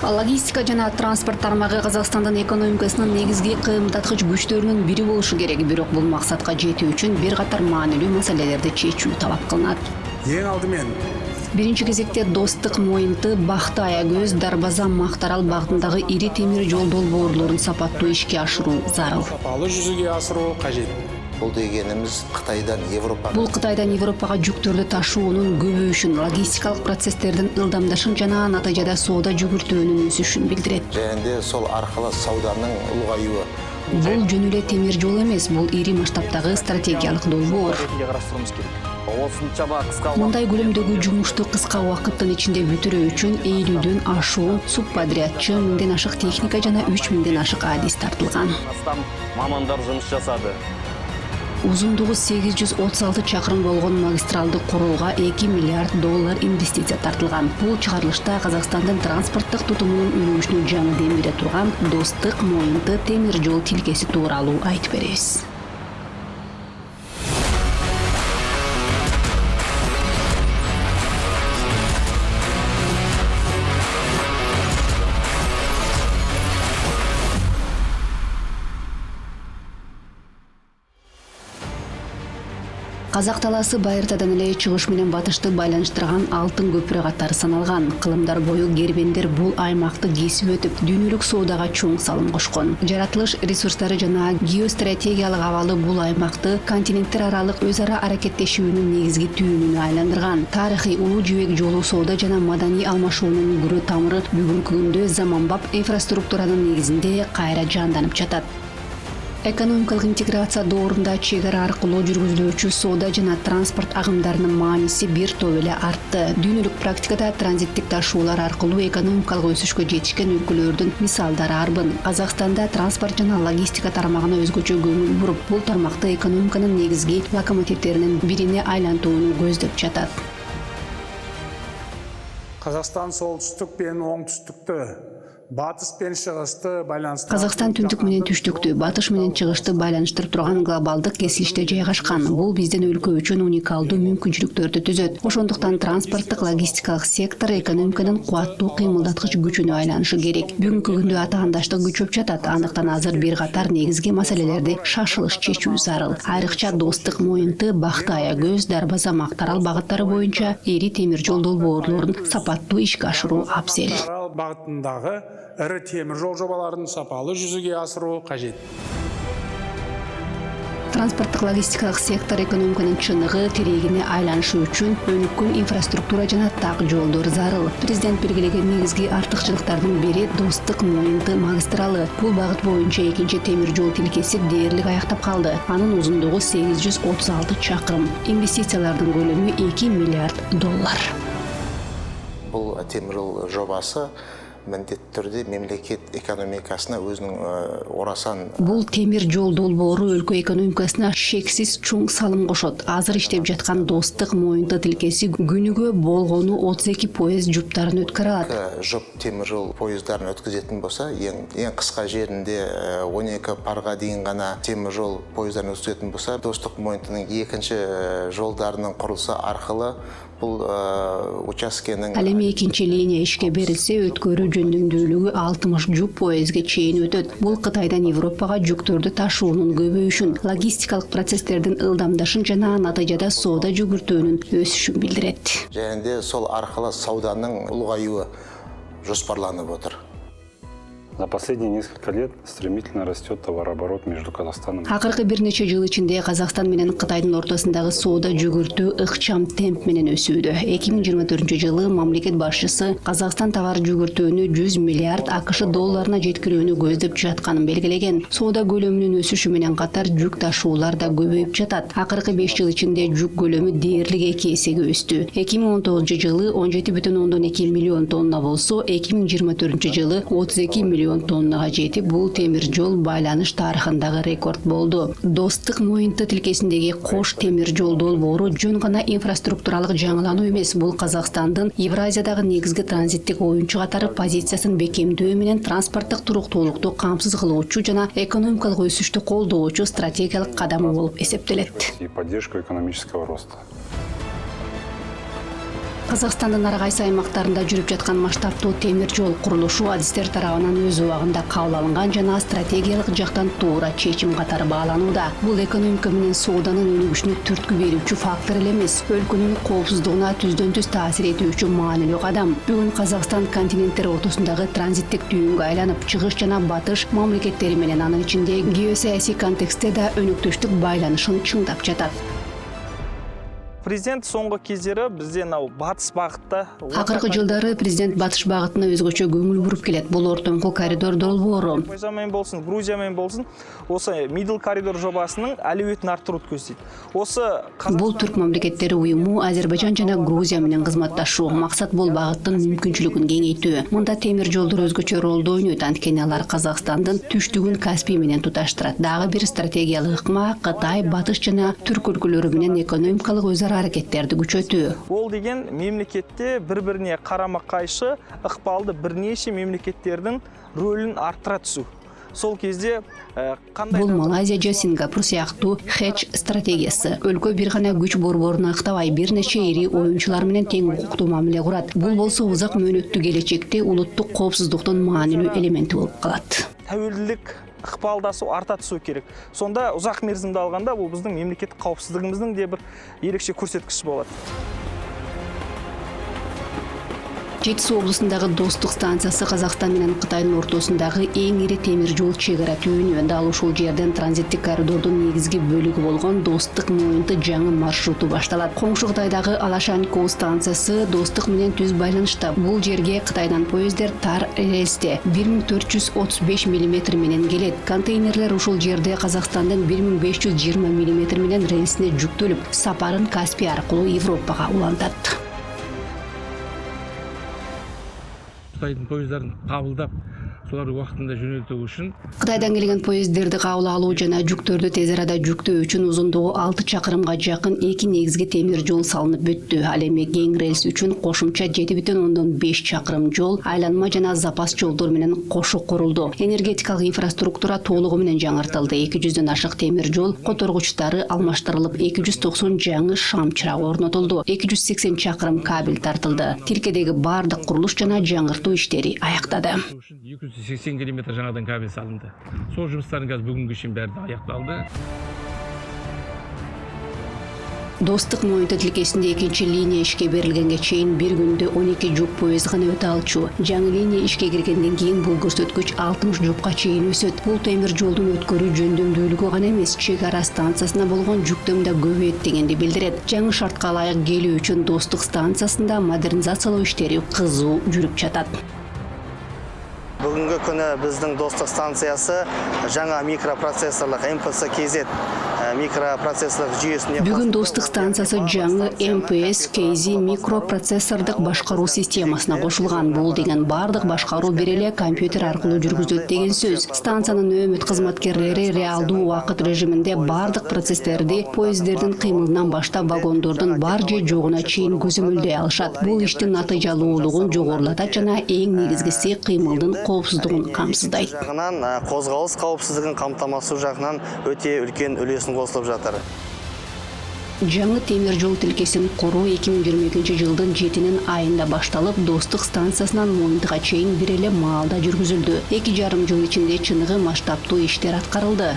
Логистика жана транспорт тармагы Казакстандын экономикасынын негизги кыймылдаткыч күчтөрүнүн бири болушу керек. Бирок бул максатка жетүү үчүн бир катар маанилүү маселелерди чечүү талап кылынат. Эң алдымен Биринчи кезекте Достук Моюнты, Бакты Аягөз, Дарбаза Мактарал багытындагы ири темир жол долбоорлорун сапаттуу ишке ашыруу зарыл. сапалы жүзүгө асыруу кажет. Бул дегенimiz Кытайдан Европага. Бул Кытайдан Европага жүктөрдү ташуунун көбөйүшүн, логистикалык процесстердин ылдамдашын жана натыйжада соода жүгүртүүнүн өсүшүн билдирет. Және сол аркылуу сауданын улгаюу. Бул жөн эле темир жол эмес, бул ири масштабтагы стратегиялык долбоор. Мындай көлөмдөгү жумушту кыска убакыттын ичинде бүтүрүү үчүн эйлүүдөн ашуун субподрядчы, 1000ден ашык техника жана 3000ден ашык адис тартылган. Мамандар жумуш жасады. Узундугу 836 чакырым болгон магистралды курууга $2 миллиард инвестиция тартылган. Бул чыгарылышта Казакстандын транспорттук тутумунун өнүгүшүнө жаңы дем бере турган Достук Моюнты темир жол тилкеси тууралуу айтып беребиз. Казак талаасы Байыртадан эле чыгыш менен батышты байланыштырган алтын көпүрө катары саналган. Кылымдар бою гербендер бул аймакты кесип өтүп, дүйнөлүк соодага чоң салым кошкон. Жаратылыш ресурстары жана геостратегиялык абалы бул аймакты континенттер аралык өз ара аракеттешүүнүн негизги түйүнүнө айландырган. Тарыхый улуу жибек жолу соода жана маданий алмашуунун күрө тамыры бүгүнкү күндө заманбап инфраструктуранын негизинде кайра жанданып жатат. Экономикалык интеграция доорунда чек ара аркылуу жүргүзүлүүчү соода жана транспорт агымдарынын мааниси бир топ эле артты. Дүйнөлүк практикада транзиттик ташуулар аркылуу экономикалык өсүшкө жетишкен өлкөлөрдүн мисалдары арбын. Казакстанда транспорт жана логистика тармагына өзгөчө көңүл буруп, бул тармакты экономиканын негизги локомотивдеринин бирине айлантууну көздөп жатат. Казакстан солтүстүк пен оңтүстүктү, батыс пен чыгышты байланыштырат. Казакстан түндүк менен түштүктү, батыш менен чыгышты байланыштырып турган глобалдык кесилиште жайгашкан. Бул биздин өлкө үчүн уникалдуу мүмкүнчүлүктөрдү түзөт. Ошондуктан транспорттук логистикалык сектор экономиканын кубаттуу кыймылдаткыч күчүнө айланышы керек. Бүгүнкү күндө атаандаштык күчөп жатат. Андыктан азыр бир катар негизги маселелерди шашылыш чечүү зарыл. Айрыкча Достук Моюнты, Бакты Аягөз, Дарбаза Мактарал багыттары боюнча ири темир жол долбоорлорун сапаттуу ишке ашыруу абзел. Багытындагы iri temir жол жобаларын сапалы жүзүгө асыруу кажет. Транспорттук логистикалык сектор экономиканын чыныгы тирегине айланышы үчүн өнүккөн инфраструктура жана так жолдор зарыл. Президент белгилеген негизги артыкчылыктардын бири Достук Моюнты магистралы. Бул багыт боюнча экинчи темир жол тилкеси дээрлик аяктап калды. Анын узундугу 836 чакырым. Инвестициялардын көлөмү $2 миллиард. Бул темир жол жобасы міндетті түрде мемлекет экономикасына өзінің орасан. Бул темир жол долбоору өлкө экономикасына шексиз чоң салым кошот. Азыр иштеп жаткан Достук Моюнты тилкеси күнүгө болгону 32 поезд жуптарын өткөрө алат. Жұп темир жол поездарын өткізетін болса, ең кыска жеринде 12 парга дейин гана темир жол поездарын өткізетін болса, Достук Моюнтунун экинчи жолдарынын курулушу аркылуу бул учаскенин Ал эми экинчи линия ишке берилсе, өткөрүү жөндөмдүүлүгү 60 жүк поездге чейин өтөт. Бул Кытайдан Европага жүктөрдү ташуунун көбөйүшүн, логистикалык процесстердин ылдамдашын жана натыйжада соода жүгүртүүнүн өсүшүн билдирет. Және сол аркылуу сауданын улгаюу жоспарланып отыр. За последние несколько лет стремительно растет товарооборот между Казахстаном. Акыркы бир нече жыл ичинде Казакстан менен Кытайдын ортосундагы соода жүгүртүү ыкчам темп менен өсүүдө. 2024-жылы мамлекет башчысы Казакстан товар жүгүртүүнү $100 миллиард AQSh долларына жеткирүүнү көздөп жатканын белгилеген. Соода көлөмүнүн өсүшү менен катар жүк ташуулар да көбөйүп жатат. Акыркы 5 жыл ичинде жүк көлөмү дээрлик 2 эсеге өстү. 2019-жылы 17,2 миллион тонна болсо, 2024-жылы 32 миллион тоннага жетип, бул темир жол байланыш тарыхындагы рекорд болду. Достук Моюнты тилкесиндеги кош темир жол долбоору жөн гана инфраструктуралык жаңылануу эмес, бул Казакстандын Евразиядагы негизги транзиттик оюнчу катары позициясын бекемдөө менен транспорттук туруктуулукту камсыз кылуучу жана экономикалык өсүштү колдоочу стратегиялык кадамы болуп эсептелет. И поддержку экономического роста. Казакстандын ар кайсы аймактарында жүрүп жаткан масштабтуу темир жол курулушу адистер тарабынан өз убагында кабыл алынган жана стратегиялык жактан туура чечим катары бааланууда. Бул экономика менен сооданын өнүгүшүнө түрткү берүүчү фактор эле эмес, өлкөнүн коопсуздугуна түздөн түз таасир этүүчү маанилүү кадам. Бүгүн Казакстан континенттер ортосундагы транзиттик түйүнгө айланып, чыгыш жана батыш мамлекеттери менен анын ичинде геосаясий контекстте да өнөктөштүк байланышын чыңдап жатат. Президент соңғы кездері бізде батыс бағытта... Акыркы жылдары президент батыш багытына өзгөчө көңүл буруп келет. Бул ортоңку коридор долбоору. Пойзамен болсын, Грузиямен болсын, осы Middle коридор жобасының әлеуетін арттыруды көздейді. Бул түрк мамлекеттери уюму Азербайжан жана Грузия менен кызматташуу. Максат бул багыттын мүмкүнчүлүгүн кеңейтүү. Мында темир жолдор өзгөчө ролду ойнойт, анткени алар Казакстандын түштүгүн Каспий менен туташтырат. Дагы бир стратегиялык ыкма Кытай, батыш жана түрк өлкөлөрү менен экономикалык өзара аракеттерди күчөтүү. Ол деген мемлекетте бір-біріне карама-кайшы ыкпалды бірнеше мемлекеттердің рөлін арттыра түсүү. Сол кезде бул Малайзия же Сингапур сыяктуу хедж стратегиясы. Өлкө бир гана күч борборун актабай, бир нече ири оюнчулар менен тең укуктуу мамиле курат. Бул болсо узак мөөнөттүү келечекте улуттук коопсуздуктун маанилүү элементи болуп калат. Тәуелділік ықпалдасу арта түсу керек. Сонда ұзақ мерзімді алғанда бұл біздің мемлекеттік қауіпсіздігіміздің де бір ерекше көрсеткіші болады. Жетису облусундагы Достук станциясы Казакстан менен Кытайдын ортосундагы эң ири темир жол чегара түйүнү. Дал ушул жерден транзиттик коридордун негизги бөлүгү болгон Достук Моюнты жаңы маршруту башталат. Коңшу Кытайдагы Алашанько станциясы Достук менен түз байланышта. Бул жерге Кытайдан поездер тар рельсте 1435 мм менен келет. Контейнерлер ушул жерде Казакстандын 1520 мм менен рельсине жүктөлүп, сапарын Каспий аркылуу Европага улантат. Кытайдын поездарын кабылдап, соларды убактында жөнөлтүү үчүн Кытайдан келген поездерди кабыл алуу жана жүктөрдү тез арада жүктөө үчүн узундугу 6 чакырымга жакын 2 негизги темир жол салынып бүттү. Ал эми кең рельс үчүн кошумча 7,5 чакырым жол, айланма жана запас жолдор менен кошу курулду. Энергетикалык инфраструктура толугу менен жаңыртылды. 200дөн ашык темир жол которгучтары алмаштырылып, 290 жаңы шам чырагы орнотулду. 280 чакырым кабель тартылды. Тилкедеги бардык курулуш жана жаңыртуу иштери аяктады. 280 км жаңадан кабель салынды. Сол жұмыстарын қазір бүгінгі шейін бәрі аяқталды. Достук Моюнты тилкесинде экинчи линия ишке берилгенге чейин бир күндө 12 жүк поезд гана өтө алчу. Жаңы линия ишке киргенден кийин бул көрсөткүч 60 жүкка чейин өсөт. Бул темир жолдун өткөрүү жөндөмдүүлүгү гана эмес, чек ара станциясына болгон жүктөм да көбөйөт дегенди билдирет. Жаңы шартка ылайык келүү үчүн Достук станциясында модернизациялоо иштери кызуу жүрүп жатат. Бүгінгі күні біздің Достук станциясы жаңа микропроцессорлық MPS KZ микропроцессорлық жүйесіне... Бүгін Достук станциясы жаңы MPS KZ микропроцессордық башқару системасына қошылған. Бұл деген бардық башқару береле компьютер арқылы жүргізіледі деген сөз. Станцияның өміт қызматкерлері реалдуу уақыт режимінде бардық процесстерді поездердің қимылынан баштап вагондордың бар же жоғына чейин көзөмөлдөй алышат. Бұл иштин натыйжалуулугун жогорулатат жана эң негизгиси кыймылдын коопсуздугун камсыздайт. Козголуш коопсуздугун камтамасыз жагынан өтө үлкен үлесин косулуп жатыр. Жаңы темир жол тилкесин куруу 2022 жылдын 7 айында башталып, Достук станциясынан Моюнтуга чейин бир эле маалда жүргүзүлдү. 2,5 жыл ичинде чыныгы масштабтуу иштер аткарылды.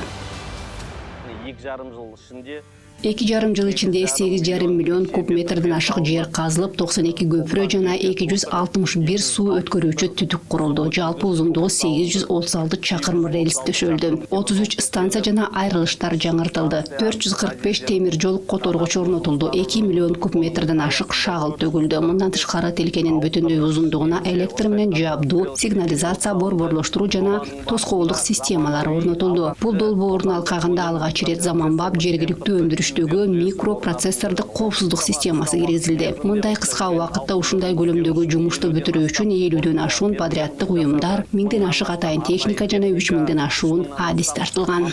2,5 жыл ичинде 2,5 жыл ичинде 8,5 миллион куб метрден ашык жер казылып, 92 көпүрө жана 261 суу өткөрүүчү түтүк курулду. Жалпы узундугу 836 чакырым рельс төшөлдү. 33 станция жана айрылыштар жаңыртылды. 445 темир жол которгуч орнотулду. 2 миллион куб метрден ашык шагыл төгүлдү. Мындан тышкары тилкенин бүтүндөй узундугуна электр менен жабдуу, сигнализация, борборлоштуруу жана тоскоолдук системалар орнотулду. Бул долбоордун алкагында алгач ирет заманбап жергиликтүү өндүрүштөгү микропроцессордук коопсуздук системасы киргизилди. Мындай кыска убакытта ушундай көлөмдөгү жумушту бүтүрүү үчүн 50дөн ашуун подряддык уюмдар, 1000ден ашык атайын техника жана 3000ден ашуун адис тартылган.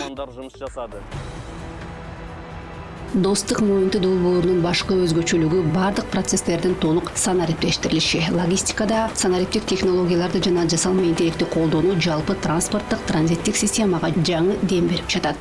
Достук Моюнты долбоорунун башкы өзгөчөлүгү бардык процесстердин толук санариптештирилиши. Логистикада санариптик технологияларды жана жасалма интеллекти колдонуу жалпы транспорттук транзиттик системага жаңы дем берип жатат.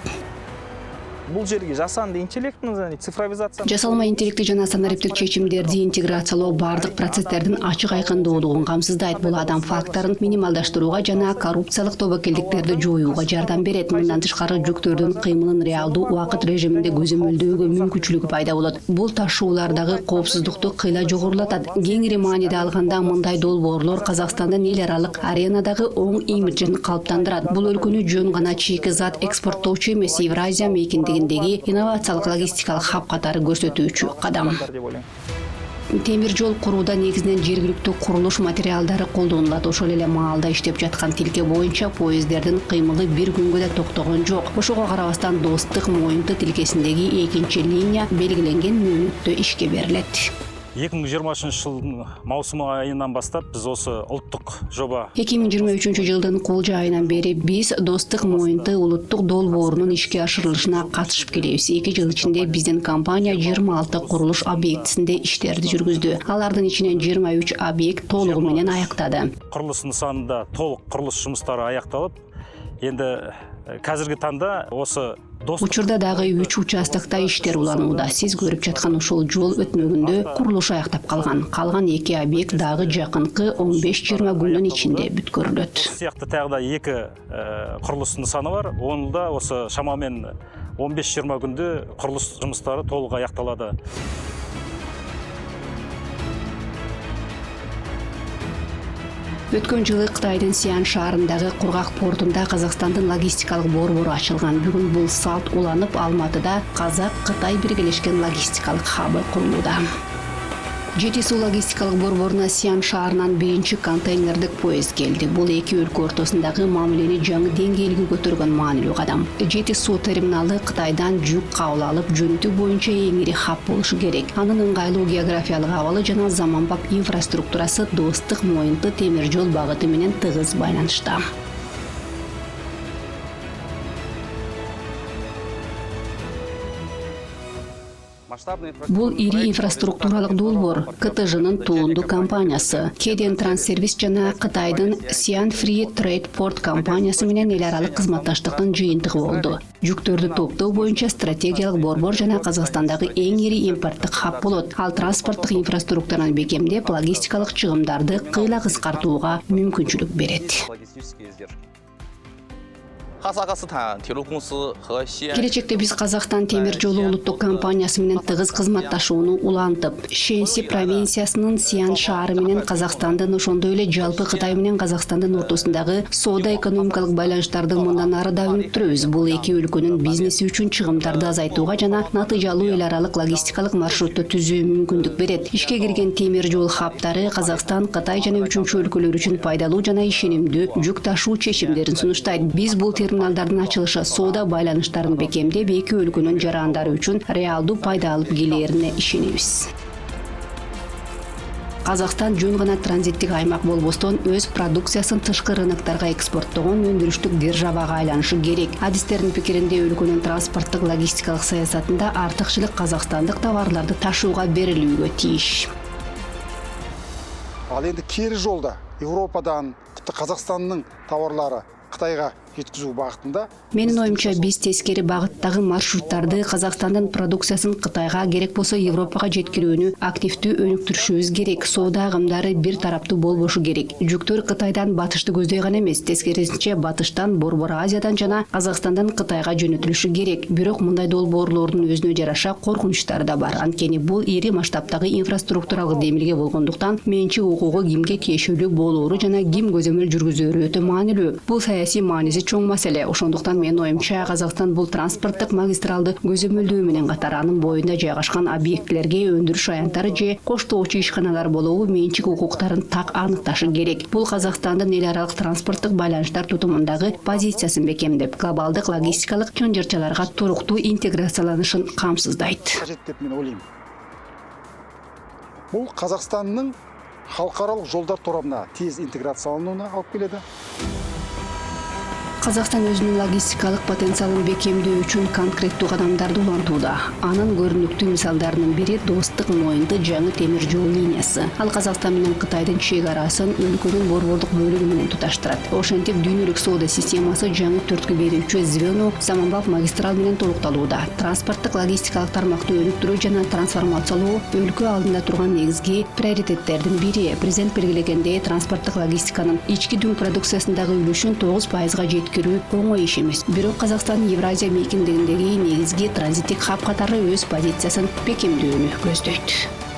Бул жерге жасанды интеллектini, цифровизацияны Жасалма интеллекти жана санариптик чечимдерди интеграциялоо бардык процесстердин ачык айкындуулугун камсыздайт. Бул адам факторун минималдаштырууга жана коррупциялык тобокелдиктерди жоюуга жардам берет. Мындан тышкары жүктөрдүн кыймылын реалдуу убакыт режиминде көзөмөлдөөгө мүмкүнчүлүгү пайда болот. Бул ташуулардагы коопсуздукту кыйла жогорулатат. Кеңири мааниде алганда мындай долбоорлор Казакстандын эл аралык аренадагы оң имиджин калыптандырат. Бул өлкөнү жөн гана чийки зат экспорттоочу эмес, Евразия мейкиндигиндеги инновациялык логистикалык хаб катары көрсөтүүчү кадам. деп ойлойм. Темир жол курууда негизинен жергиликтүү курулуш материалдары колдонулат. Ошол эле маалда иштеп жаткан тилке боюнча поездердин кыймылы бир күнгө да токтогон жок. Ошого карабастан Достук Моюнты тилкесиндеги экинчи линия белгиленген мөөнөттө ишке берилет. 2023 жылдын маусым айынан бастап биз осы улуттук жоба 2023 жылдын кулжа айынан бери биз Достук Моюнты улуттук долбоорунун ишке ашырылышына катышып келебиз. 2 жыл ичинде биздин компания 26 курулуш объектисинде иштерди жүргүздү. Алардын ичинен 23 объект толугу менен аяктады. курулуш нысанында толук курулуш жумуштары аякталып, энди қазіргі таңда осы Учурда дагы 3 участокта иштер уланууда. Сиз көрүп жаткан ушул жол өтмөгүндө курулуш аяктап калган. Калган 2 объект дагы жакынкы 15-20 күндүн ичинде бүткөрүлөт. Сыяктуу тагы да 2 курулуш нысаны бар. Онда осы шамамен 15-20 күндө курулуш жумуштары толук аякталады. Өткөн жылы Кытайдын Сиан шаарындагы Кургак портунда Казакстандын логистикалык борбору ачылган. Бүгүн бул салт уланып, Алматыда Казак-Кытай биргелешкен логистикалык хабы курулууда. Жетису логистикалык борборуна Сиан шаарынан биринчи контейнердик поезд келди. Бул эки өлкө ортосундагы мамилени жаңы деңгээлге көтөргөн маанилүү кадам. Жетису терминалы Кытайдан жүк кабыл алып, жөнөтүү боюнча эң ири хаб болушу керек. Анын ыңгайлуу географиялык абалы жана заманбап инфраструктурасы Достук Моюнты темир жол багыты менен тыгыз байланышта. Бул ири инфраструктуралык долбоор КТЖнын туунду компаниясы, Кеден Транссервис жана Кытайдын Sian Free Trade Port компаниясы менен эл аралык кызматташтыктын жыйынтыгы болду. Жүктөрдү топтоо боюнча стратегиялык борбор жана Казакстандагы эң ири импорттук хаб болот. Ал транспорттук инфраструктураны бекемдеп, логистикалык чыгымдарды кыйла кыскартууга мүмкүнчүлүк берет. Келечекте биз Казакстан темир жолу улуттук компаниясы менен тыгыз кызматташууну улантып, Шэньси провинциясынын Сиан шаары менен Казакстандын, ошондой эле жалпы Кытай менен Казакстандын ортосундагы соода-экономикалык байланыштарды мындан ары да өнүктүрөбүз. Бул эки өлкөнүн бизнеси үчүн чыгымдарды азайтууга жана натыйжалуу эл аралык логистикалык маршрутты түзүү мүмкүндүк берет. Ишке кирген темир жол хабтары Казакстан, Кытай жана үчүнчү өлкөлөр үчүн пайдалуу жана ишенимдүү жүк ташуу чечимдерин сунуштайт. Биз бул терминалдардын ачылышы соода байланыштарын бекемдеп, эки өлкөнүн жарандары үчүн реалдуу пайда алып келээрине ишенебиз. Казакстан жөн гана транзиттик аймак болбостон өз продукциясын тышкы рыноктарга экспорттогон өндүрүштүк державага айланышы керек. Адистердин пикиринде өлкөнүн транспорттук логистикалык саясатында артыкчылык казакстандык товарларды ташууга берилүүгө тийиш. Ал энди кери жолда Европадан Казакстандын товарлары Кытайга жеткизүү багытында Менин оюмча биз тескери багыттагы маршруттарды Казакстандын продукциясын Кытайга керек болсо Европага жеткирүүнү активдүү өнүктүрүшүбүз керек. Соода агымдары бир тараптуу болбошу керек. Жүктөр Кытайдан батышты көздөй гана эмес, тескерисинче батыштан, Борбор Азиядан жана Казакстандан Кытайга жөнөтүлүшү керек. Бирок мындай долбоорлордун өзүнө жараша коркунучтары да бар. Анткени бул ири масштабтагы инфраструктуралык демилге болгондуктан менчик укугу кимге тиешелүү болоору жана ким көзөмөл жүргүзөөрү өтө маанилүү. Бул саясий мааниси чоң маселе. Ошондуктан менин оюмча Казакстан бул транспорттук магистралды көзөмөлдөө менен катар анын боюнда жайгашкан объектилерге өндүрүш аянттары же коштоочу ишканалар болобу менчик укуктарын так аныкташы керек. Бул Казакстандын эл аралык транспорттук байланыштар тутумундагы позициясын бекемдеп, глобалдык логистикалык чынжырчаларга туруктуу интеграцияланышын камсыздайт. кажет деп мен ойлойм. Бул Казакстандын халыкаралык жолдар торабына тез интеграцияланууна алып келеді. Казакстан өзүнүн логистикалык потенциалын бекемдөө үчүн конкреттүү кадамдарды улантууда. Анын көрүнүктүү мисалдарынын бири Достук Моюнду жаңы темир жол линиясы. Ал Казакстан менен Кытайдын чек арасын өлкөнүн борбордук бөлүгү менен туташтырат. Ошентип дүйнөлүк соода системасы жаңы төрткү берүүчү звено Саманбап магистрал менен толукталууда. Транспорттук логистикалык тармакты өнүктүрүү жана трансформациялоо өлкө алдында турган негизги приоритеттердин бири. Президент белгилегендей, транспорттук логистиканын ички дүң продукциясындагы үлүшүн 9%-га жеткирүү оңой иш эмес. Бирок Казакстан Евразия мейкиндигиндеги негизги транзиттик хаб катары өз позициясын бекемдөөнү көздөйт.